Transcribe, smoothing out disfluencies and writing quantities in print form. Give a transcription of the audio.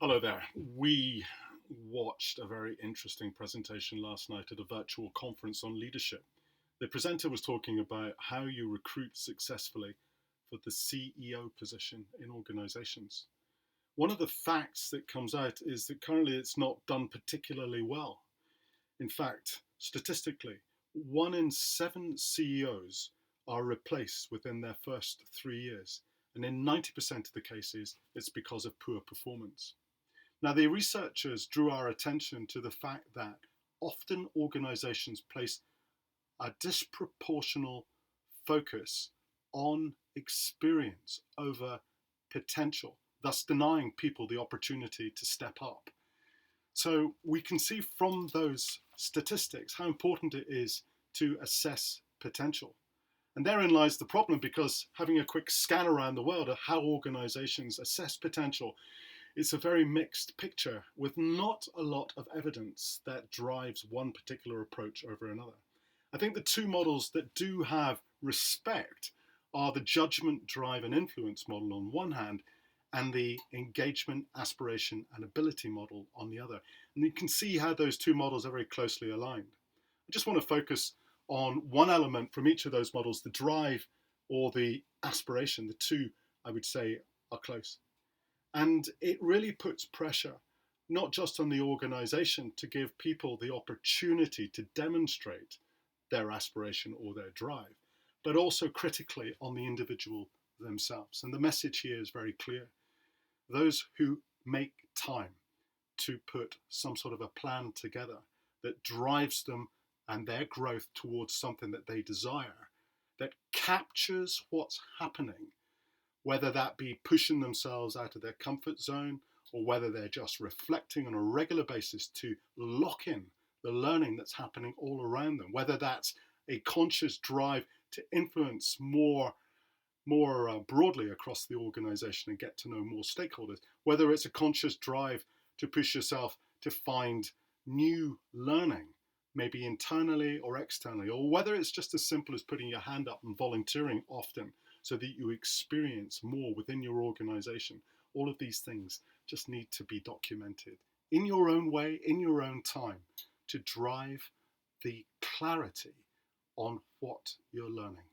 Hello there. We watched a very interesting presentation last night at a virtual conference on leadership. The presenter was talking about how you recruit successfully for the CEO position in organizations. One of the facts that comes out is that currently it's not done particularly well. In fact, statistically, 1 in 7 CEOs are replaced within their first 3 years. And in 90% of the cases, it's because of poor performance. Now, the researchers drew our attention to the fact that often organizations place a disproportional focus on experience over potential, thus denying people the opportunity to step up. So we can see from those statistics how important it is to assess potential. And therein lies the problem, because having a quick scan around the world of how organizations assess potential, it's a very mixed picture with not a lot of evidence that drives one particular approach over another. I think the two models that do have respect are the judgment, drive, and influence model on one hand, and the engagement, aspiration, and ability model on the other. And you can see how those two models are very closely aligned. I just want to focus on one element from each of those models, the drive or the aspiration. The two, I would say, are close. And it really puts pressure, not just on the organization to give people the opportunity to demonstrate their aspiration or their drive, but also critically on the individual themselves. And the message here is very clear. Those who make time to put some sort of a plan together that drives them and their growth towards something that they desire, that captures what's happening, whether that be pushing themselves out of their comfort zone or whether they're just reflecting on a regular basis to lock in the learning that's happening all around them, whether that's a conscious drive to influence more broadly across the organization and get to know more stakeholders, whether it's a conscious drive to push yourself to find new learning, maybe internally or externally, or whether it's just as simple as putting your hand up and volunteering often so that you experience more within your organization. All of these things just need to be documented in your own way, in your own time, to drive the clarity on what you're learning.